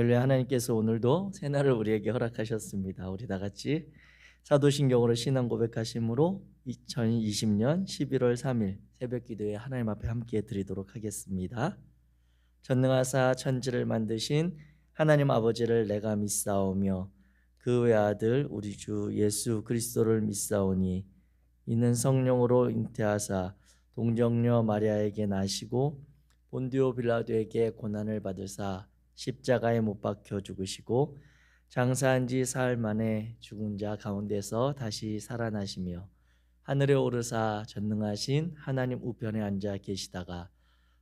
할렐루야. 하나님께서 오늘도 새날을 우리에게 허락하셨습니다. 우리 다 같이 사도신경으로 신앙 고백하심으로 2020년 11월 3일 새벽 기도에 하나님 앞에 함께 드리도록 하겠습니다. 전능하사 천지를 만드신 하나님 아버지를 내가 믿사오며 그 외아들 우리 주 예수 그리스도를 믿사오니 이는 성령으로 잉태하사 동정녀 마리아에게 나시고 본디오 빌라도에게 고난을 받으사 십자가에 못 박혀 죽으시고 장사한 지 사흘 만에 죽은 자 가운데서 다시 살아나시며 하늘에 오르사 전능하신 하나님 우편에 앉아 계시다가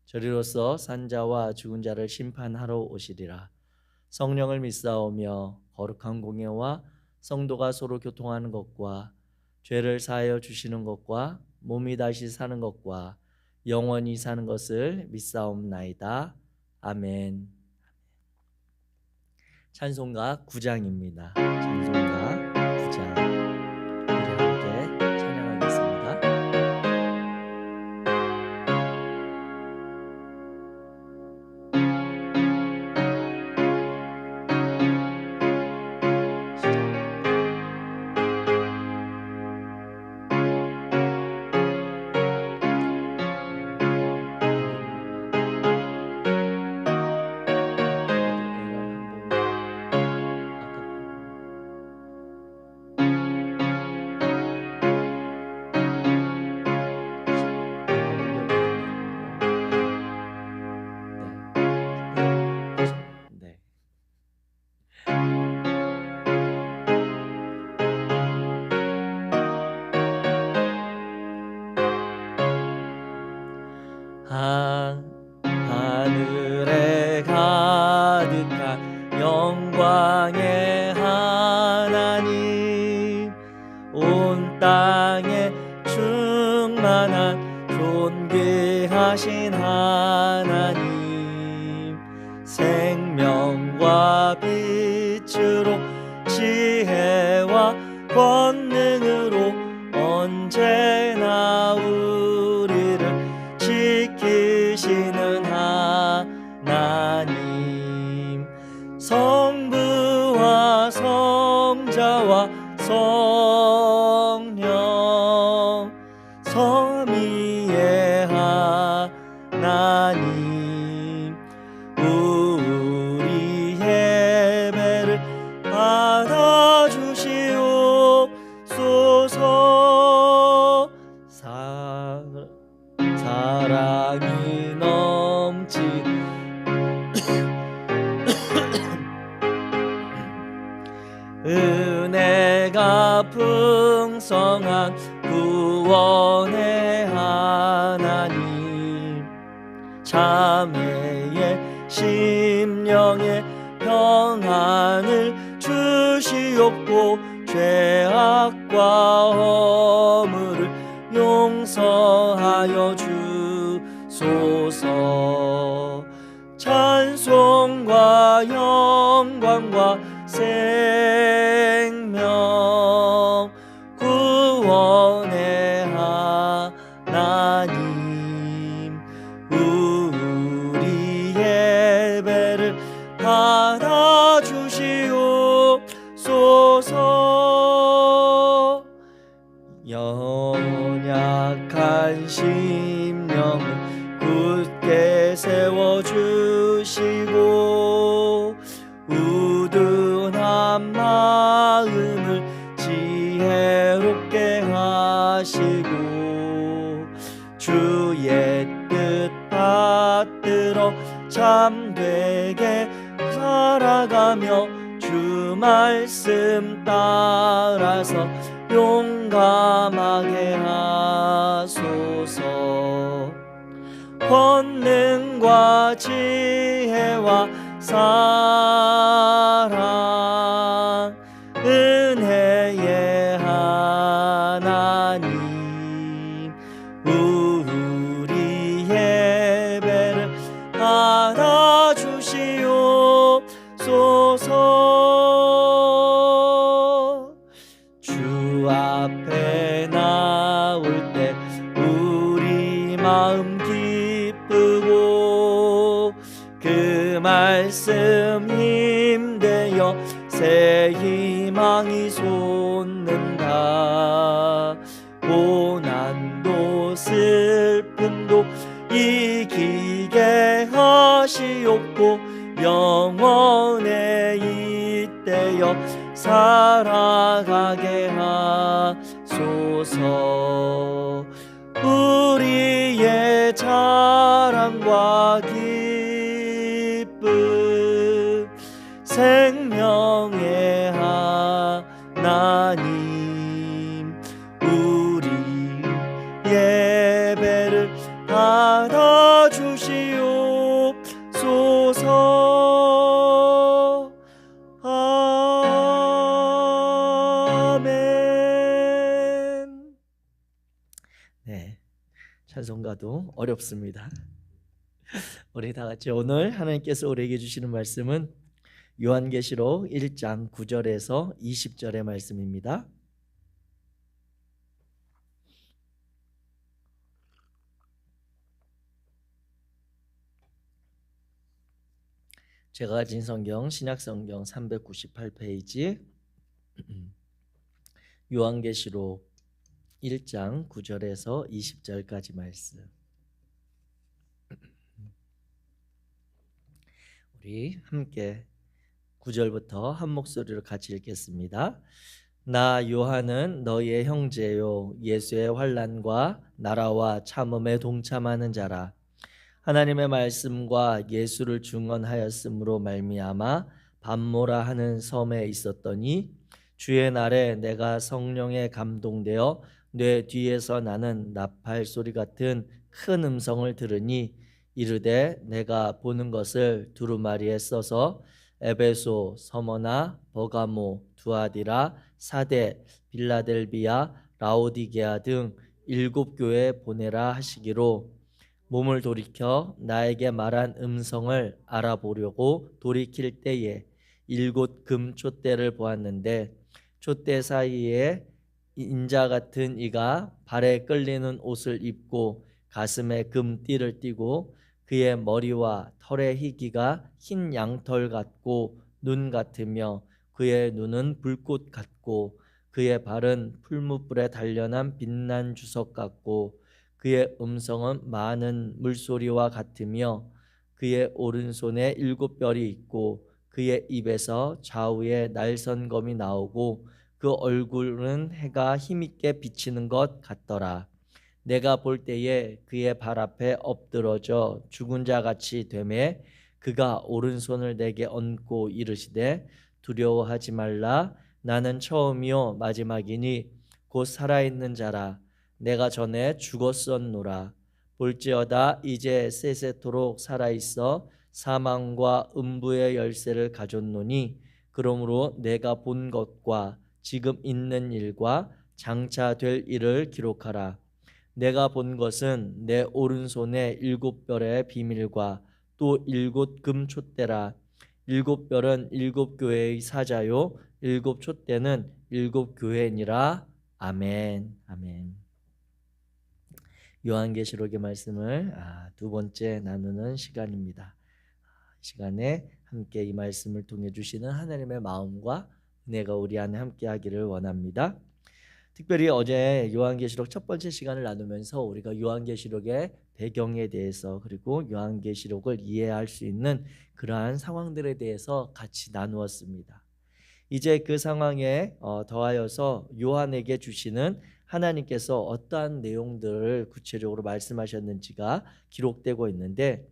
저리로서 산자와 죽은 자를 심판하러 오시리라. 성령을 믿사오며 거룩한 공예와 성도가 서로 교통하는 것과 죄를 사하여 주시는 것과 몸이 다시 사는 것과 영원히 사는 것을 믿사옵나이다. 아멘. 찬송가 9장입니다. 찬송가 9장 우리 함께 찬양하겠습니다. 하늘에 가득한 영광의 하나님, 온 땅에 충만한 존귀하신 하나님, 생명과 빛으로 지혜와 권능으로 언제나 우리를 지키시는 하나님, 성부와 성자와 성령 삼위의 하나님, 우리 예배를 받아주시옵소서. 사랑이 넘친 은혜가 풍성한 구원의 하나님, 자매의 심령에 평안을 주시옵고 죄악과 허물을 용서하여 주소서. 찬송과 영광과 생명 구원의 하나님, 우리 예배를 받아주시옵소서. 연약한 심령을 굳게 세워주시고 우둔한 마음을 지혜롭게 하시고 주의 뜻 받들어 참되게 살아가며 주 말씀 따라서 용감하게 하소서. 권능과 지혜와 사랑 은혜의 하나님, 우리 예배를 받아주시옵소서. 주 앞에 나올 때 우리 마음 기쁘고 그 말씀 새 희망이 솟는다. 고난도 슬픔도 이기게 하시옵고 영원에 이때여 살아가게 하소서. 우리의 자랑과 기쁨 생명의 하나님, 우리 예배를 받아주시옵소서. 아멘. 네, 찬송가도 어렵습니다. 우리 다 같이 오늘 하나님께서 우리에게 주시는 말씀은 요한계시록 1장 9절에서 20절의 말씀입니다. 제가 가진 성경 신약성경 398페이지 요한계시록 1장 9절에서 20절까지 말씀. 우리 함께 9절부터 한 목소리로 같이 읽겠습니다. 나 요한은 너희의 형제요 예수의 환난과 나라와 참음에 동참하는 자라. 하나님의 말씀과 예수를 증언하였으므로 말미암아 밤모라 하는 섬에 있었더니 주의 날에 내가 성령에 감동되어 내 뒤에서 나는 나팔 소리 같은 큰 음성을 들으니 이르되 내가 보는 것을 두루마리에 써서 에베소, 서머나, 버가모, 두아디라, 사데, 빌라델비아, 라오디게아 등 7교회에 보내라 하시기로 몸을 돌이켜 나에게 말한 음성을 알아보려고 돌이킬 때에 7 금촛대를 보았는데 촛대 사이에 인자 같은 이가 발에 끌리는 옷을 입고 가슴에 금띠를 띠고 그의 머리와 털의 희기가 흰 양털 같고 눈 같으며 그의 눈은 불꽃 같고 그의 발은 풀무불에 단련한 빛난 주석 같고 그의 음성은 많은 물소리와 같으며 그의 오른손에 7별이 있고 그의 입에서 좌우에 날선검이 나오고 그 얼굴은 해가 힘있게 비치는 것 같더라. 내가 볼 때에 그의 발 앞에 엎드러져 죽은 자같이 되매 그가 오른손을 내게 얹고 이르시되 두려워하지 말라. 나는 처음이요 마지막이니 곧 살아있는 자라. 내가 전에 죽었었노라. 볼지어다 이제 세세토록 살아있어 사망과 음부의 열쇠를 가졌노니 그러므로 내가 본 것과 지금 있는 일과 장차 될 일을 기록하라. 내가 본 것은 내 오른손에 7별의 비밀과 또 7 금촛대라. 7별은 7교회의 사자요 7 촛대는 7교회니라. 아멘. 아멘. 요한계시록의 말씀을 두 번째 나누는 시간입니다. 이 시간에 함께 이 말씀을 통해 주시는 하나님의 마음과 은혜가 우리 안에 함께 하기를 원합니다. 특별히 어제 요한계시록 첫 번째 시간을 나누면서 우리가 요한계시록의 배경에 대해서 그리고 요한계시록을 이해할 수 있는 그러한 상황들에 대해서 같이 나누었습니다. 이제 그 상황에 더하여서 요한에게 주시는 하나님께서 어떠한 내용들을 구체적으로 말씀하셨는지가 기록되고 있는데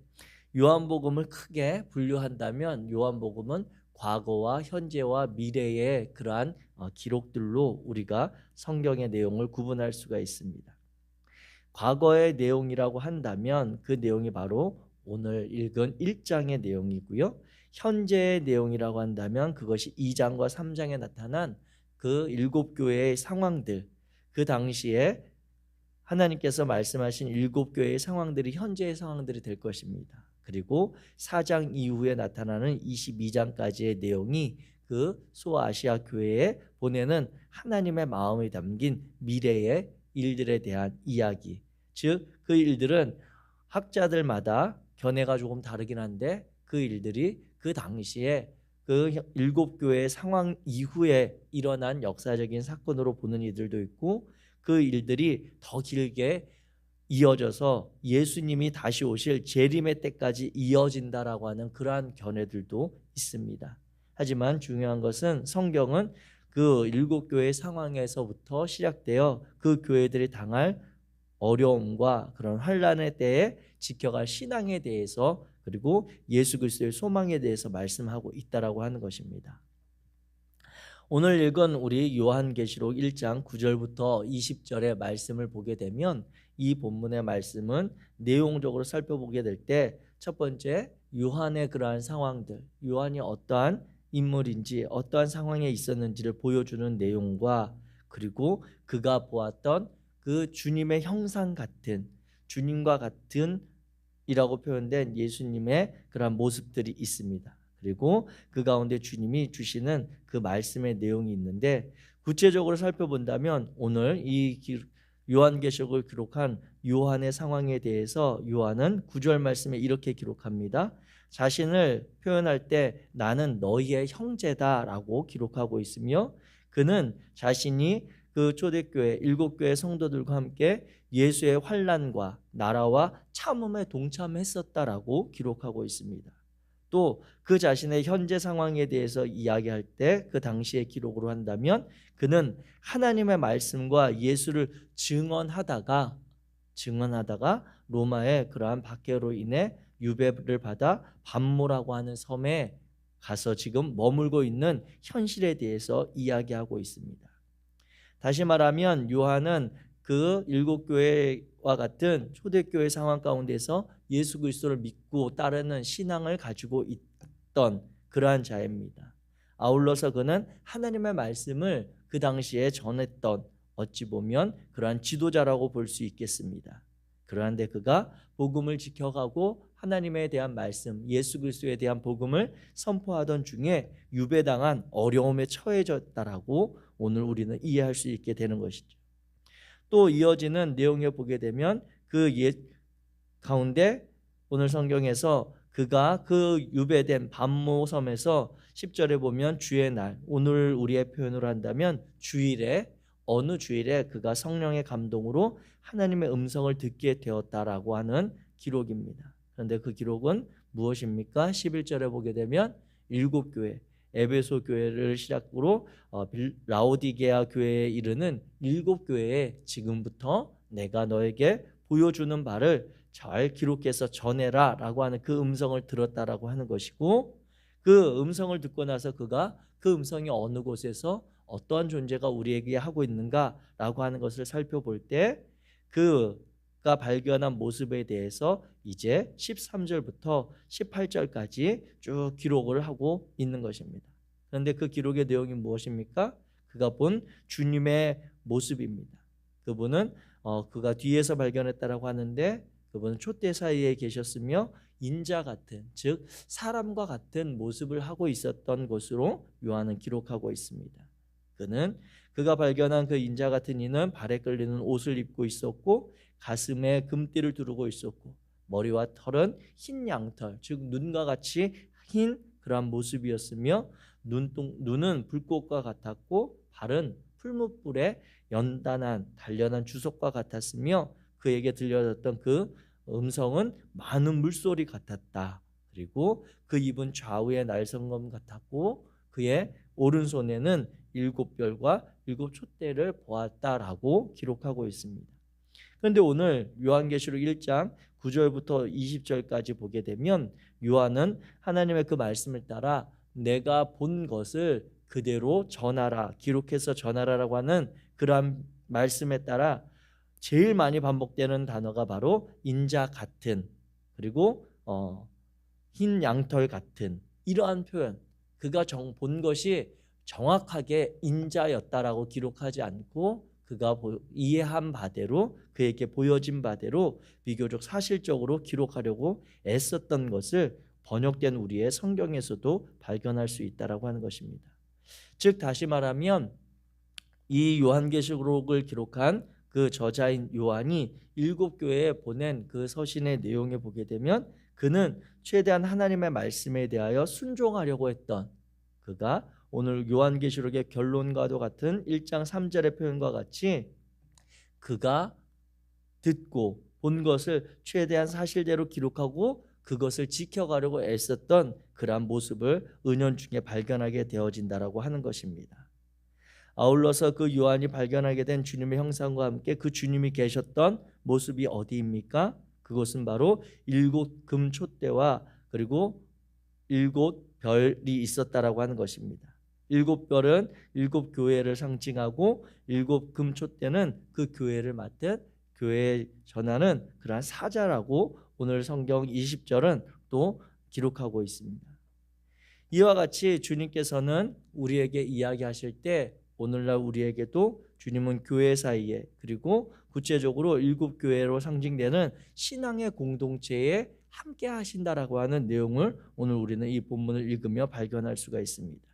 요한복음을 크게 분류한다면 요한복음은 과거와 현재와 미래의 그러한 기록들로 우리가 성경의 내용을 구분할 수가 있습니다. 과거의 내용이라고 한다면 그 내용이 바로 오늘 읽은 1장의 내용이고요. 현재의 내용이라고 한다면 그것이 2장과 3장에 나타난 그 7교회의 상황들, 그 당시에 하나님께서 말씀하신 7교회의 상황들이 현재의 상황들이 될 것입니다. 그리고 4장 이후에 나타나는 22장까지의 내용이 그 소아시아 교회에 보내는 하나님의 마음이 담긴 미래의 일들에 대한 이야기, 즉 그 일들은 학자들마다 견해가 조금 다르긴 한데 그 일들이 그 당시에 그 일곱 교회의 상황 이후에 일어난 역사적인 사건으로 보는 이들도 있고, 그 일들이 더 길게 이어져서 예수님이 다시 오실 재림의 때까지 이어진다라고 하는 그러한 견해들도 있습니다. 하지만 중요한 것은 성경은 그 일곱 교회의 상황에서부터 시작되어 그 교회들이 당할 어려움과 그런 환난의 때에 지켜갈 신앙에 대해서, 그리고 예수 그리스도의 소망에 대해서 말씀하고 있다라고 하는 것입니다. 오늘 읽은 우리 요한계시록 1장 9절부터 20절의 말씀을 보게 되면, 이 본문의 말씀은 내용적으로 살펴보게 될 때 첫 번째, 요한의 그러한 상황들, 요한이 어떠한 인물인지 어떠한 상황에 있었는지를 보여주는 내용과, 그리고 그가 보았던 그 주님의 형상 같은, 주님과 같은 이라고 표현된 예수님의 그러한 모습들이 있습니다. 그리고 그 가운데 주님이 주시는 그 말씀의 내용이 있는데, 구체적으로 살펴본다면 오늘 이 요한계시록을 기록한 요한의 상황에 대해서 요한은 9절 말씀에 이렇게 기록합니다. 자신을 표현할 때 나는 너희의 형제다라고 기록하고 있으며, 그는 자신이 그 초대교회 일곱 교회 성도들과 함께 예수의 환난과 나라와 참음에 동참했었다라고 기록하고 있습니다. 또 그 자신의 현재 상황에 대해서 이야기할 때 그 당시의 기록으로 한다면, 그는 하나님의 말씀과 예수를 증언하다가 로마의 그러한 박해로 인해 유배를 받아 반모라고 하는 섬에 가서 지금 머물고 있는 현실에 대해서 이야기하고 있습니다. 다시 말하면 요한은 그 일곱 교회와 같은 초대교회 상황 가운데서 예수 그리스도를 믿고 따르는 신앙을 가지고 있던 그러한 자입니다. 아울러서 그는 하나님의 말씀을 그 당시에 전했던, 어찌 보면 그러한 지도자라고 볼 수 있겠습니다. 그런데 그가 복음을 지켜가고 하나님에 대한 말씀, 예수 그리스도에 대한 복음을 선포하던 중에 유배당한 어려움에 처해졌다라고 오늘 우리는 이해할 수 있게 되는 것이죠. 또 이어지는 내용에 보게 되면 그 가운데 오늘 성경에서 그가 그 유배된 반모섬에서 10절에 보면 주의 날, 오늘 우리의 표현으로 한다면 주일에, 어느 주일에 그가 성령의 감동으로 하나님의 음성을 듣게 되었다라고 하는 기록입니다. 그런데 그 기록은 무엇입니까? 11절에 보게 되면 일곱 교회, 에베소 교회를 시작으로 라오디게아 교회에 이르는 일곱 교회에 지금부터 내가 너에게 보여주는 바를 잘 기록해서 전해라 라고 하는 그 음성을 들었다라고 하는 것이고, 그 음성을 듣고 나서 그가 그 음성이 어느 곳에서 어떠한 존재가 우리에게 하고 있는가 라고 하는 것을 살펴볼 때, 그가 발견한 모습에 대해서 이제 13절부터 18절까지 쭉 기록을 하고 있는 것입니다. 그런데 그 기록의 내용이 무엇입니까? 그가 본 주님의 모습입니다. 그분은 그가 뒤에서 발견했다라고 하는데, 그분은 촛대 사이에 계셨으며 인자 같은, 즉 사람과 같은 모습을 하고 있었던 것으로 요한은 기록하고 있습니다. 그가 발견한 그 인자 같은 이는 발에 끌리는 옷을 입고 있었고, 가슴에 금띠를 두르고 있었고, 머리와 털은 흰 양털, 즉 눈과 같이 흰 그러한 모습이었으며, 눈은 불꽃과 같았고, 발은 풀무불에 연단한 단련한 주석과 같았으며, 그에게 들려졌던 그 음성은 많은 물소리 같았다. 그리고 그 입은 좌우의 날성검 같았고, 그의 오른손에는 일곱 별과 일곱 촛대를 보았다라고 기록하고 있습니다. 그런데 오늘 요한계시록 1장 9절부터 20절까지 보게 되면 요한은 하나님의 그 말씀을 따라 내가 본 것을 그대로 전하라, 기록해서 전하라라고 하는 그러한 말씀에 따라 제일 많이 반복되는 단어가 바로 인자 같은, 그리고 흰 양털 같은, 이러한 표현, 그가 본 것이 정확하게 인자였다라고 기록하지 않고 그가 이해한 바대로, 그에게 보여진 바대로 비교적 사실적으로 기록하려고 애썼던 것을 번역된 우리의 성경에서도 발견할 수 있다라고 하는 것입니다. 즉 다시 말하면 이 요한계시록을 기록한 그 저자인 요한이 일곱 교회에 보낸 그 서신의 내용에 보게 되면, 그는 최대한 하나님의 말씀에 대하여 순종하려고 했던, 그가 오늘 요한계시록의 결론과도 같은 1장 3절의 표현과 같이 그가 듣고 본 것을 최대한 사실대로 기록하고 그것을 지켜가려고 애썼던 그러한 모습을 은연중에 발견하게 되어진다라고 하는 것입니다. 아울러서 그 요한이 발견하게 된 주님의 형상과 함께 그 주님이 계셨던 모습이 어디입니까? 그것은 바로 7금 촛대와 그리고 7별이 있었다라고 하는 것입니다. 7별은 7교회를 상징하고 7금 촛대는 그 교회를 맡은 교회에 전하는 그러한 사자라고 오늘 성경 20절은 또 기록하고 있습니다. 이와 같이 주님께서는 우리에게 이야기하실 때 오늘날 우리에게도 주님은 교회 사이에 그리고 구체적으로 7교회로 상징되는 신앙의 공동체에 함께 하신다라고 하는 내용을 오늘 우리는 이 본문을 읽으며 발견할 수가 있습니다.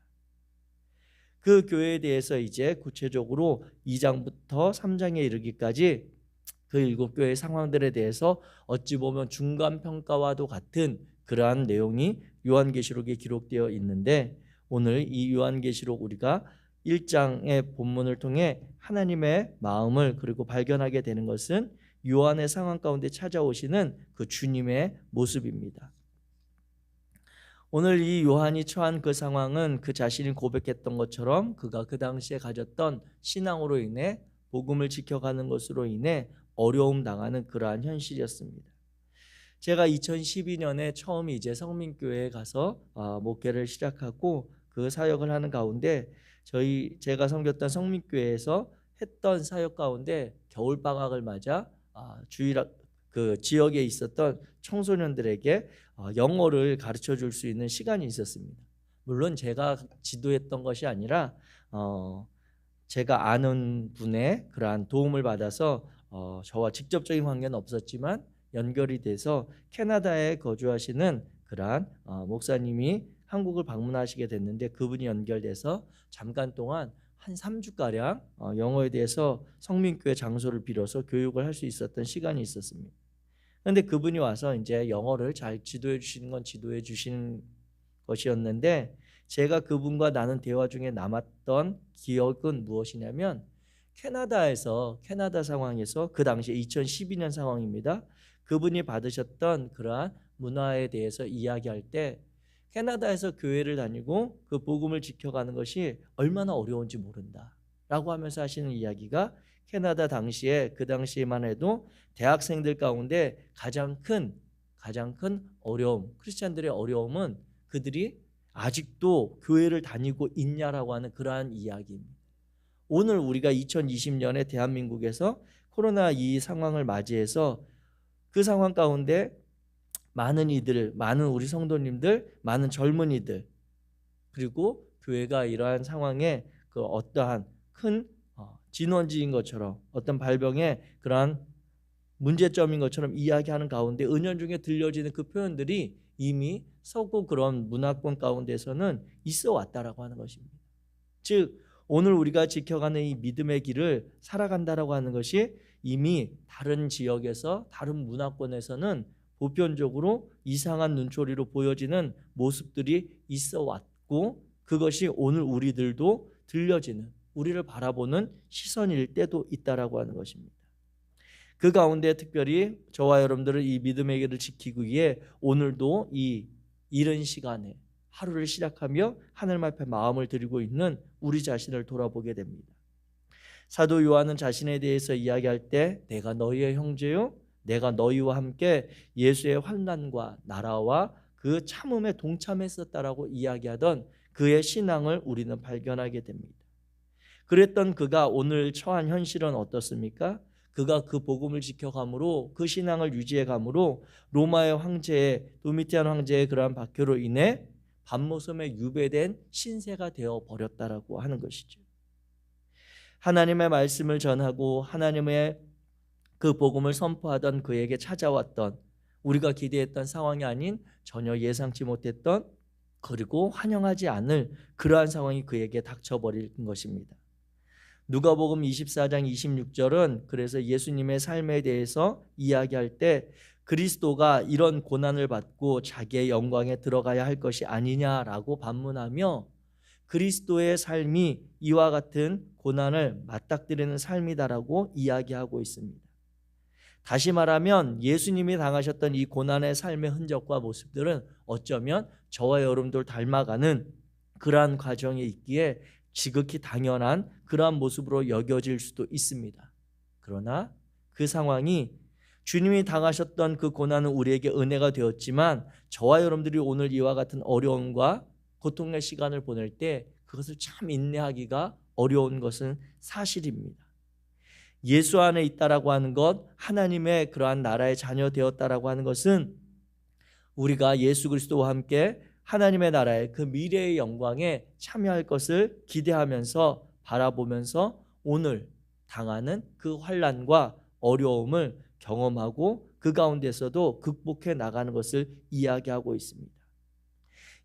그 교회에 대해서 이제 구체적으로 2장부터 3장에 이르기까지 그 7교회의 상황들에 대해서 어찌 보면 중간평가와도 같은 그러한 내용이 요한계시록에 기록되어 있는데 오늘 이 요한계시록 우리가 1장의 본문을 통해 하나님의 마음을 그리고 발견하게 되는 것은 요한의 상황 가운데 찾아오시는 그 주님의 모습입니다. 오늘 이 요한이 처한 그 상황은 그 자신이 고백했던 것처럼 그가 그 당시에 가졌던 신앙으로 인해 복음을 지켜가는 것으로 인해 어려움 당하는 그러한 현실이었습니다. 제가 2012년에 처음 이제 성민교회에 가서 목회를 시작하고 그 사역을 하는 가운데 제가 섬겼던 성민교회에서 했던 사역 가운데 겨울방학을 맞아 그 지역에 있었던 청소년들에게 영어를 가르쳐 줄 수 있는 시간이 있었습니다. 물론 제가 지도했던 것이 아니라 제가 아는 분의 그러한 도움을 받아서 저와 직접적인 관계는 없었지만 연결이 돼서 캐나다에 거주하시는 그러한 목사님이 한국을 방문하시게 됐는데 그분이 연결돼서 잠깐 동안 한 3주가량 영어에 대해서 성민교회 장소를 빌어서 교육을 할 수 있었던 시간이 있었습니다. 그런데 그분이 와서 이제 영어를 잘 지도해 주시는 건 지도해 주시는 것이었는데 제가 그분과 나눈 대화 중에 남았던 기억은 무엇이냐면 캐나다 상황에서 그 당시에 2012년 상황입니다. 그분이 받으셨던 그러한 문화에 대해서 이야기할 때 캐나다에서 교회를 다니고 그 복음을 지켜가는 것이 얼마나 어려운지 모른다 라고 하면서 하시는 이야기가 캐나다 당시에 그 당시에만 해도 대학생들 가운데 가장 큰 어려움, 크리스찬들의 어려움은 그들이 아직도 교회를 다니고 있냐라고 하는 그러한 이야기입니다. 오늘 우리가 2020년에 대한민국에서 코로나 이 상황을 맞이해서 그 상황 가운데 많은 우리 성도님들, 많은 젊은이들 그리고 교회가 이러한 상황에 그 어떠한 큰 진원지인 것처럼 어떤 발병의 그러한 문제점인 것처럼 이야기하는 가운데 은연중에 들려지는 그 표현들이 이미 서구 그런 문화권 가운데서는 있어 왔다라고 하는 것입니다. 즉 오늘 우리가 지켜가는 이 믿음의 길을 살아간다라고 하는 것이 이미 다른 지역에서 다른 문화권에서는 보편적으로 이상한 눈초리로 보여지는 모습들이 있어 왔고 그것이 오늘 우리들도 들려지는 우리를 바라보는 시선일 때도 있다라고 하는 것입니다. 그 가운데 특별히 저와 여러분들은 이 믿음의 길을 지키기 위해 오늘도 이 이른 시간에 하루를 시작하며 하나님 앞에 마음을 드리고 있는 우리 자신을 돌아보게 됩니다. 사도 요한은 자신에 대해서 이야기할 때 내가 너희의 형제요 내가 너희와 함께 예수의 환난과 나라와 그 참음에 동참했었다라고 이야기하던 그의 신앙을 우리는 발견하게 됩니다. 그랬던 그가 오늘 처한 현실은 어떻습니까? 그가 그 복음을 지켜감으로 그 신앙을 유지해감으로 로마의 황제의 도미티안 황제의 그러한 박해로 인해 밤모섬에 유배된 신세가 되어 버렸다라고 하는 것이죠. 하나님의 말씀을 전하고 하나님의 그 복음을 선포하던 그에게 찾아왔던 우리가 기대했던 상황이 아닌 전혀 예상치 못했던 그리고 환영하지 않을 그러한 상황이 그에게 닥쳐버린 것입니다. 누가복음 24장 26절은 그래서 예수님의 삶에 대해서 이야기할 때 그리스도가 이런 고난을 받고 자기의 영광에 들어가야 할 것이 아니냐라고 반문하며 그리스도의 삶이 이와 같은 고난을 맞닥뜨리는 삶이다라고 이야기하고 있습니다. 다시 말하면 예수님이 당하셨던 이 고난의 삶의 흔적과 모습들은 어쩌면 저와 여러분들 닮아가는 그러한 과정에 있기에 지극히 당연한 그러한 모습으로 여겨질 수도 있습니다. 그러나 그 상황이 주님이 당하셨던 그 고난은 우리에게 은혜가 되었지만 저와 여러분들이 오늘 이와 같은 어려움과 고통의 시간을 보낼 때 그것을 참 인내하기가 어려운 것은 사실입니다. 예수 안에 있다라고 하는 것, 하나님의 그러한 나라의 자녀 되었다라고 하는 것은 우리가 예수 그리스도와 함께 하나님의 나라의 그 미래의 영광에 참여할 것을 기대하면서 바라보면서 오늘 당하는 그 환난과 어려움을 경험하고 그 가운데서도 극복해 나가는 것을 이야기하고 있습니다.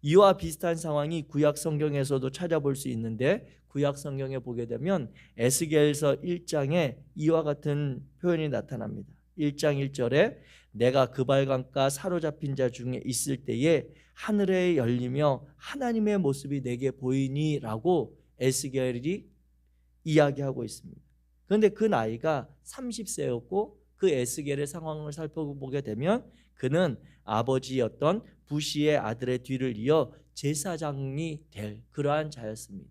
이와 비슷한 상황이 구약 성경에서도 찾아볼 수 있는데 구약 성경에 보게 되면 에스겔서 1장에 이와 같은 표현이 나타납니다. 1장 1절에 내가 그발강가 사로잡힌 자 중에 있을 때에 하늘에 열리며 하나님의 모습이 내게 보이니 라고 에스겔이 이야기하고 있습니다. 그런데 그 나이가 30세였고 그 에스겔의 상황을 살펴보게 되면 그는 아버지였던 부시의 아들의 뒤를 이어 제사장이 될 그러한 자였습니다.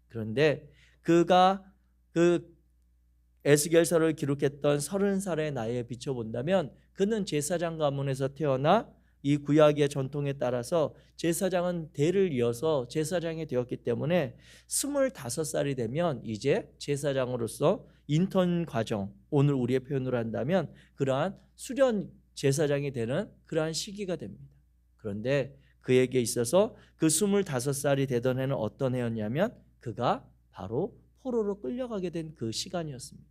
그런데 그가 그 에스겔서를 기록했던 30살의 나이에 비춰본다면 그는 제사장 가문에서 태어나 이 구약의 전통에 따라서 제사장은 대를 이어서 제사장이 되었기 때문에 25살이 되면 이제 제사장으로서 인턴 과정, 오늘 우리의 표현으로 한다면 그러한 수련 제사장이 되는 그러한 시기가 됩니다. 그런데 그에게 있어서 그 25살이 되던 해는 어떤 해였냐면 그가 바로 포로로 끌려가게 된 그 시간이었습니다.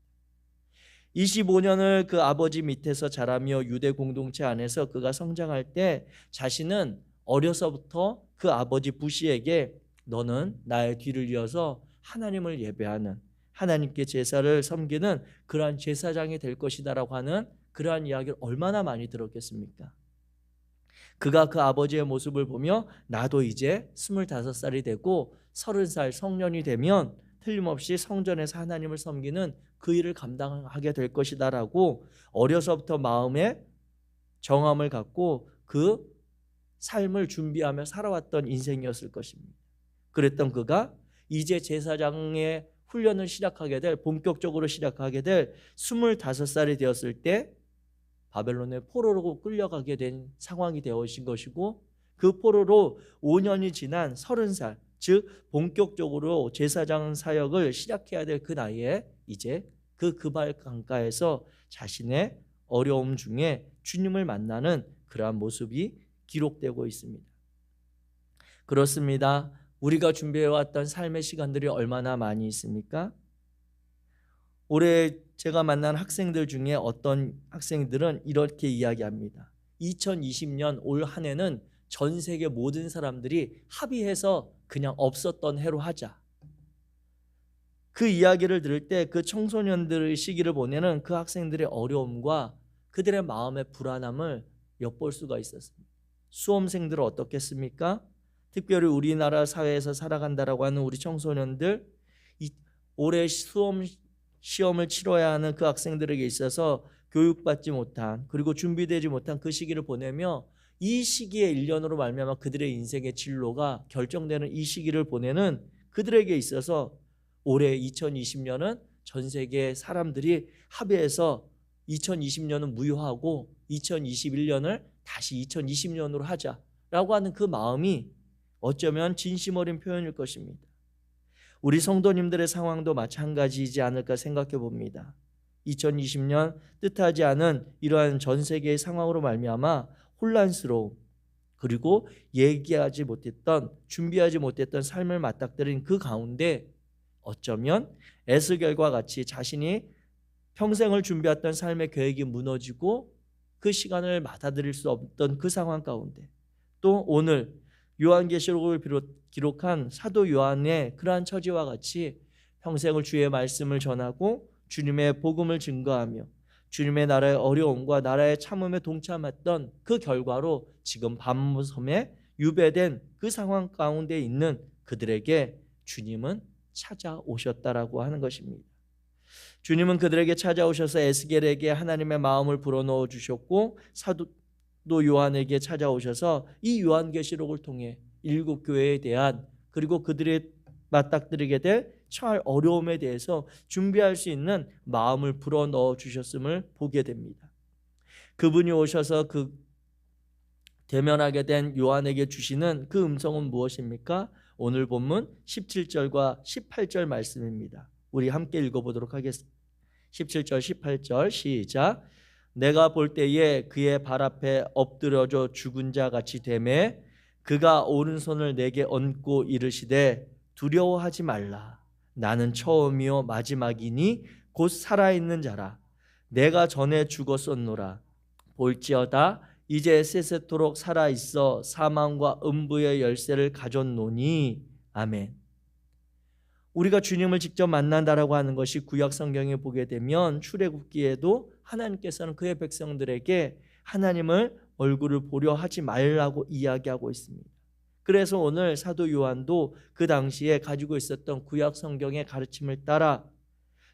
25년을 그 아버지 밑에서 자라며 유대 공동체 안에서 그가 성장할 때 자신은 어려서부터 그 아버지 부시에게 너는 나의 뒤를 이어서 하나님을 예배하는 하나님께 제사를 섬기는 그러한 제사장이 될 것이다라고 하는 그러한 이야기를 얼마나 많이 들었겠습니까? 그가 그 아버지의 모습을 보며 나도 이제 25살이 되고 30살 성년이 되면 틀림없이 성전에서 하나님을 섬기는 그 일을 감당하게 될 것이다라고 어려서부터 마음에 정함을 갖고 그 삶을 준비하며 살아왔던 인생이었을 것입니다. 그랬던 그가 이제 제사장의 훈련을 시작하게 될 본격적으로 시작하게 될 25살이 되었을 때 바벨론의 포로로 끌려가게 된 상황이 되어진 것이고 그 포로로 5년이 지난 30살 즉 본격적으로 제사장 사역을 시작해야 될 그 나이에 이제 그 그발 강가에서 자신의 어려움 중에 주님을 만나는 그러한 모습이 기록되고 있습니다. 그렇습니다. 우리가 준비해왔던 삶의 시간들이 얼마나 많이 있습니까? 올해 제가 만난 학생들 중에 어떤 학생들은 이렇게 이야기합니다. 2020년 올 한 해는 전 세계 모든 사람들이 합의해서 그냥 없었던 해로 하자. 그 이야기를 들을 때 그 청소년들의 시기를 보내는 그 학생들의 어려움과 그들의 마음의 불안함을 엿볼 수가 있었습니다. 수험생들은 어떻겠습니까? 특별히 우리나라 사회에서 살아간다라고 하는 우리 청소년들 올해 시험을 치러야 하는 그 학생들에게 있어서 교육받지 못한 그리고 준비되지 못한 그 시기를 보내며 이 시기의 1년으로 말미암아 그들의 인생의 진로가 결정되는 이 시기를 보내는 그들에게 있어서 올해 2020년은 전 세계 사람들이 합의해서 2020년은 무효하고 2021년을 다시 2020년으로 하자라고 하는 그 마음이 어쩌면 진심 어린 표현일 것입니다. 우리 성도님들의 상황도 마찬가지이지 않을까 생각해 봅니다. 2020년 뜻하지 않은 이러한 전 세계의 상황으로 말미암아 혼란스러움 그리고 얘기하지 못했던 준비하지 못했던 삶을 맞닥뜨린 그 가운데 어쩌면 에스겔과 같이 자신이 평생을 준비했던 삶의 계획이 무너지고 그 시간을 받아들일 수 없던 그 상황 가운데 또 오늘 요한계시록을 기록한 사도 요한의 그러한 처지와 같이 평생을 주의 말씀을 전하고 주님의 복음을 증거하며 주님의 나라의 어려움과 나라의 참음에 동참했던 그 결과로 지금 밤섬에 유배된 그 상황 가운데 있는 그들에게 주님은 찾아오셨다라고 하는 것입니다. 주님은 그들에게 찾아오셔서 에스겔에게 하나님의 마음을 불어넣어 주셨고, 사도 요한에게 찾아오셔서 이 요한계시록을 통해 일곱 교회에 대한, 그리고 그들의 맞닥뜨리게 될 처할 어려움에 대해서 준비할 수 있는 마음을 불어넣어 주셨음을 보게 됩니다. 그분이 오셔서 그 대면하게 된 요한에게 주시는 그 음성은 무엇입니까? 오늘 본문 17절과 18절 말씀입니다. 우리 함께 읽어보도록 하겠습니다. 17절 18절 시작. 내가 볼 때에 그의 발 앞에 엎드려져 죽은 자 같이 되매 그가 오른손을 내게 얹고 이르시되 두려워하지 말라. 나는 처음이요 마지막이니 곧 살아있는 자라. 내가 전에 죽었었노라. 볼지어다 이제 세세토록 살아있어 사망과 음부의 열쇠를 가졌노니. 아멘. 우리가 주님을 직접 만난다라고 하는 것이 구약 성경에 보게 되면 출애굽기에도 하나님께서는 그의 백성들에게 하나님을 얼굴을 보려 하지 말라고 이야기하고 있습니다. 그래서 오늘 사도 요한도 그 당시에 가지고 있었던 구약 성경의 가르침을 따라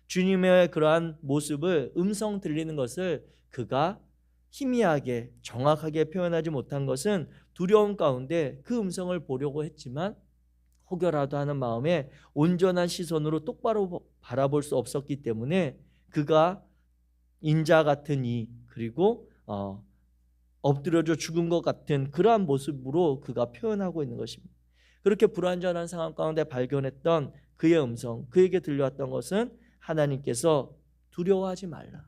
주님의 그러한 모습을, 음성 들리는 것을 그가 희미하게 정확하게 표현하지 못한 것은 두려움 가운데 그 음성을 보려고 했지만 혹여라도 하는 마음에 온전한 시선으로 똑바로 바라볼 수 없었기 때문에 그가 인자 같은 이, 그리고 엎드려져 죽은 것 같은 그러한 모습으로 그가 표현하고 있는 것입니다. 그렇게 불완전한 상황 가운데 발견했던 그의 음성, 그에게 들려왔던 것은 하나님께서 두려워하지 말라.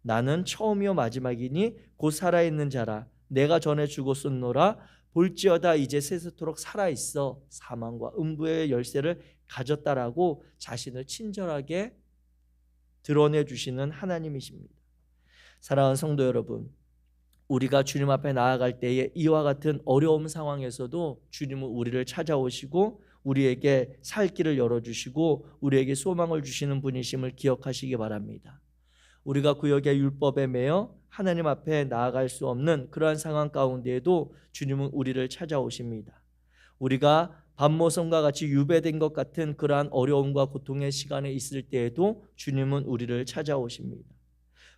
나는 처음이요 마지막이니 곧 살아있는 자라. 내가 전에 죽었었노라. 볼지어다 이제 세세토록 살아있어 사망과 음부의 열쇠를 가졌다라고 자신을 친절하게 드러내 주시는 하나님이십니다. 사랑하는 성도 여러분, 우리가 주님 앞에 나아갈 때에 이와 같은 어려움 상황에서도 주님은 우리를 찾아오시고 우리에게 살 길을 열어주시고 우리에게 소망을 주시는 분이심을 기억하시기 바랍니다. 우리가 구약의 율법에 매여 하나님 앞에 나아갈 수 없는 그러한 상황 가운데에도 주님은 우리를 찾아오십니다. 우리가 밤모섬과 같이 유배된 것 같은 그러한 어려움과 고통의 시간에 있을 때에도 주님은 우리를 찾아오십니다.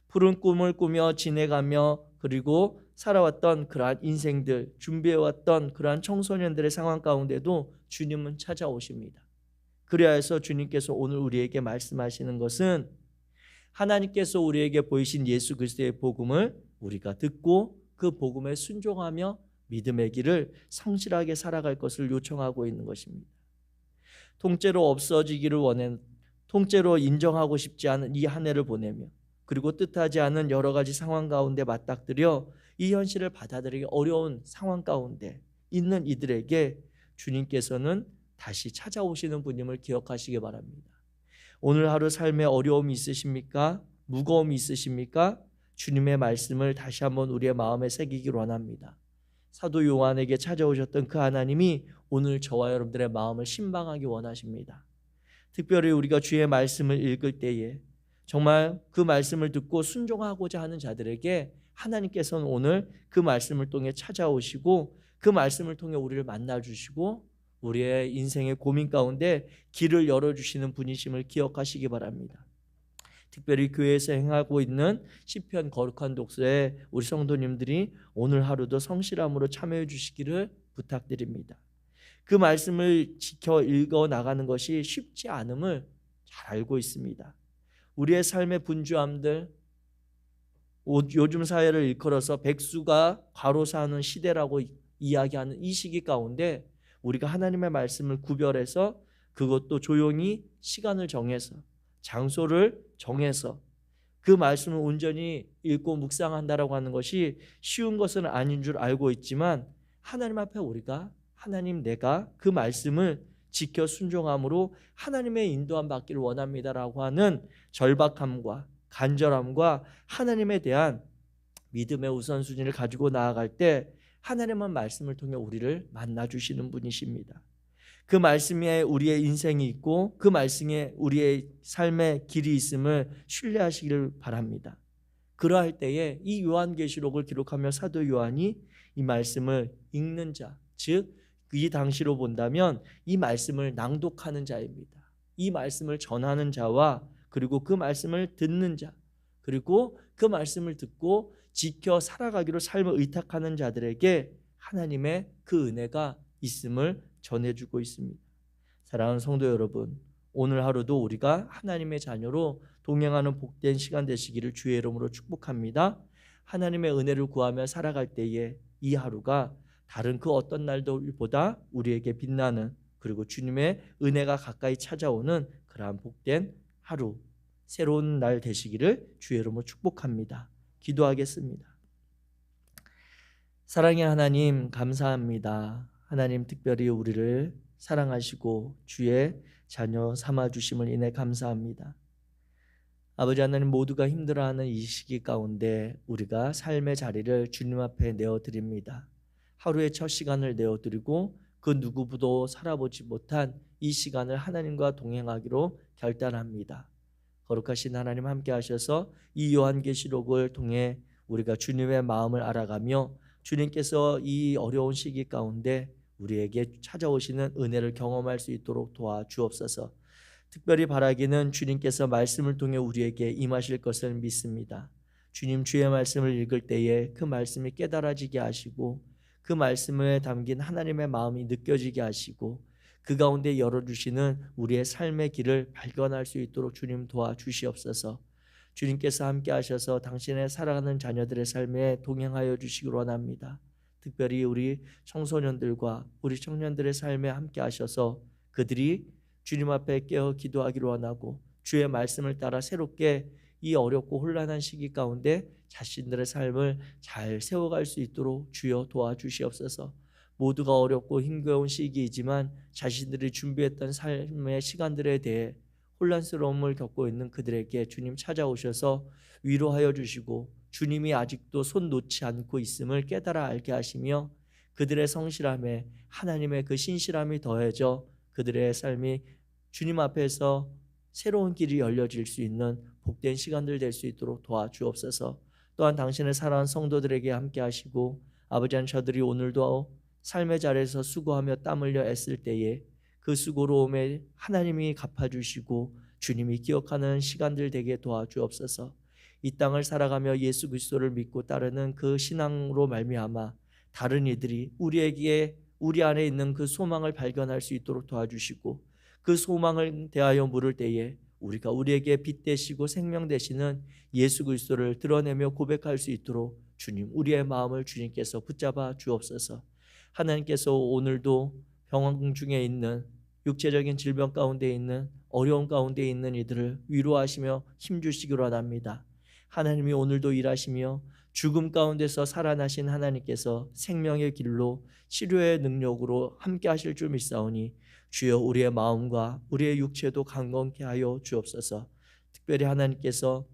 푸른 꿈을 꾸며 지내가며 그리고 살아왔던 그러한 인생들, 준비해왔던 그러한 청소년들의 상황 가운데도 주님은 찾아오십니다. 그래야 해서 주님께서 오늘 우리에게 말씀하시는 것은 하나님께서 우리에게 보이신 예수 그리스도의 복음을 우리가 듣고 그 복음에 순종하며 믿음의 길을 성실하게 살아갈 것을 요청하고 있는 것입니다. 통째로 없어지기를 통째로 인정하고 싶지 않은 이 한 해를 보내며 그리고 뜻하지 않은 여러 가지 상황 가운데 맞닥뜨려 이 현실을 받아들이기 어려운 상황 가운데 있는 이들에게 주님께서는 다시 찾아오시는 분임을 기억하시기 바랍니다. 오늘 하루 삶에 어려움이 있으십니까? 무거움이 있으십니까? 주님의 말씀을 다시 한번 우리의 마음에 새기기를 원합니다. 사도 요한에게 찾아오셨던 그 하나님이 오늘 저와 여러분들의 마음을 신방하기 원하십니다. 특별히 우리가 주의 말씀을 읽을 때에 정말 그 말씀을 듣고 순종하고자 하는 자들에게 하나님께서는 오늘 그 말씀을 통해 찾아오시고 그 말씀을 통해 우리를 만나주시고 우리의 인생의 고민 가운데 길을 열어주시는 분이심을 기억하시기 바랍니다. 특별히 교회에서 행하고 있는 시편 거룩한 독서에 우리 성도님들이 오늘 하루도 성실함으로 참여해 주시기를 부탁드립니다. 그 말씀을 지켜 읽어 나가는 것이 쉽지 않음을 잘 알고 있습니다. 우리의 삶의 분주함들, 요즘 사회를 일컬어서 백수가 과로사하는 시대라고 이야기하는 이 시기 가운데 우리가 하나님의 말씀을 구별해서 그것도 조용히 시간을 정해서 장소를 정해서 그 말씀을 온전히 읽고 묵상한다라고 하는 것이 쉬운 것은 아닌 줄 알고 있지만 하나님 앞에 우리가 하나님 내가 그 말씀을 지켜 순종함으로 하나님의 인도함 받기를 원합니다라고 하는 절박함과 간절함과 하나님에 대한 믿음의 우선순위를 가지고 나아갈 때 하나님은 말씀을 통해 우리를 만나주시는 분이십니다. 그 말씀에 우리의 인생이 있고 그 말씀에 우리의 삶의 길이 있음을 신뢰하시기를 바랍니다. 그러할 때에 이 요한계시록을 기록하며 사도 요한이 이 말씀을 읽는 자, 즉 이 당시로 본다면 이 말씀을 낭독하는 자입니다. 이 말씀을 전하는 자와 그리고 그 말씀을 듣는 자, 그리고 그 말씀을 듣고 지켜 살아가기로 삶을 의탁하는 자들에게 하나님의 그 은혜가 있음을 전해주고 있습니다. 사랑하는 성도 여러분, 오늘 하루도 우리가 하나님의 자녀로 동행하는 복된 시간 되시기를 주의 이름으로 축복합니다. 하나님의 은혜를 구하며 살아갈 때에 이 하루가 다른 그 어떤 날보다 우리에게 빛나는, 그리고 주님의 은혜가 가까이 찾아오는 그러한 복된 하루, 새로운 날 되시기를 주의 이름으로 축복합니다. 기도하겠습니다. 사랑의 하나님, 감사합니다. 하나님, 특별히 우리를 사랑하시고 주의 자녀 삼아주심을 인해 감사합니다. 아버지 하나님, 모두가 힘들어하는 이 시기 가운데 우리가 삶의 자리를 주님 앞에 내어드립니다. 하루의 첫 시간을 내어드리고 그 누구보다 살아보지 못한 이 시간을 하나님과 동행하기로 결단합니다. 거룩하신 하나님, 함께 하셔서 이 요한계시록을 통해 우리가 주님의 마음을 알아가며 주님께서 이 어려운 시기 가운데 우리에게 찾아오시는 은혜를 경험할 수 있도록 도와주옵소서. 특별히 바라기는 주님께서 말씀을 통해 우리에게 임하실 것을 믿습니다. 주님, 주의 말씀을 읽을 때에 그 말씀이 깨달아지게 하시고 그 말씀에 담긴 하나님의 마음이 느껴지게 하시고 그 가운데 열어주시는 우리의 삶의 길을 발견할 수 있도록 주님 도와주시옵소서. 주님께서 함께 하셔서 당신의 사랑하는 자녀들의 삶에 동행하여 주시기를 원합니다. 특별히 우리 청소년들과 우리 청년들의 삶에 함께 하셔서 그들이 주님 앞에 깨어 기도하기를 원하고 주의 말씀을 따라 새롭게 이 어렵고 혼란한 시기 가운데 자신들의 삶을 잘 세워갈 수 있도록 주여 도와주시옵소서. 모두가 어렵고 힘겨운 시기이지만 자신들이 준비했던 삶의 시간들에 대해 혼란스러움을 겪고 있는 그들에게 주님 찾아오셔서 위로하여 주시고 주님이 아직도 손 놓지 않고 있음을 깨달아 알게 하시며 그들의 성실함에 하나님의 그 신실함이 더해져 그들의 삶이 주님 앞에서 새로운 길이 열려질 수 있는 복된 시간들 될 수 있도록 도와주옵소서. 또한 당신의 사랑하는 성도들에게 함께 하시고 아버지 하나님, 저들이 오늘도 삶의 자리에서 수고하며 땀 흘려 애쓸 때에 그 수고로움에 하나님이 갚아주시고 주님이 기억하는 시간들 되게 도와주옵소서. 이 땅을 살아가며 예수 그리스도를 믿고 따르는 그 신앙으로 말미암아 다른 이들이 우리 안에 있는 그 소망을 발견할 수 있도록 도와주시고 그 소망을 대하여 물을 때에 우리가 우리에게 빛 되시고 생명 되시는 예수 그리스도를 드러내며 고백할 수 있도록 주님, 우리의 마음을 주님께서 붙잡아 주옵소서. 하나님께서 오늘도 병원 중에 있는 육체적인 질병 가운데 있는 어려움 가운데 있는 이들을 위로하시며 힘주시기로 원합니다. 하나님이 오늘도 일하시며 죽음 가운데서 살아나신 하나님께서 생명의 길로 치료의 능력으로 함께 하실 줄 믿사오니 주여, 우리의 마음과 우리의 육체도 강건케 하여 주옵소서. 특별히 하나님께서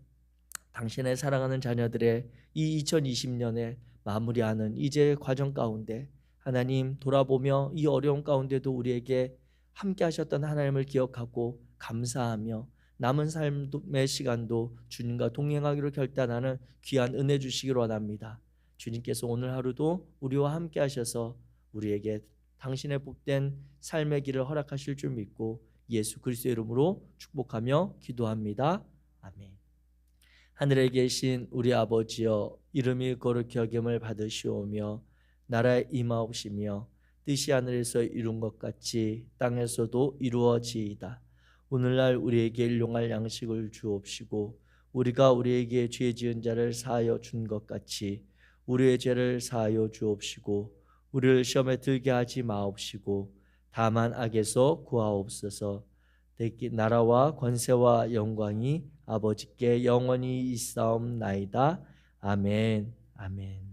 당신의 사랑하는 자녀들의 이 2020년에 마무리하는 이제 과정 가운데 하나님 돌아보며 이 어려움 가운데도 우리에게 함께 하셨던 하나님을 기억하고 감사하며 남은 삶의 시간도 주님과 동행하기로 결단하는 귀한 은혜 주시기를 원합니다. 주님께서 오늘 하루도 우리와 함께 하셔서 우리에게 당신의 복된 삶의 길을 허락하실 줄 믿고 예수 그리스도의 이름으로 축복하며 기도합니다. 아멘. 하늘에 계신 우리 아버지여, 이름이 거룩히 여김을 받으시오며 나라에 임하옵시며 뜻이 하늘에서 이룬 것 같이 땅에서도 이루어지이다. 오늘날 우리에게 일용할 양식을 주옵시고 우리가 우리에게 죄 지은 자를 사하여 준 것 같이 우리의 죄를 사하여 주옵시고 우리를 시험에 들게 하지 마옵시고 다만 악에서 구하옵소서. 나라와 권세와 영광이 아버지께 영원히 있사옵나이다. 아멘. 아멘.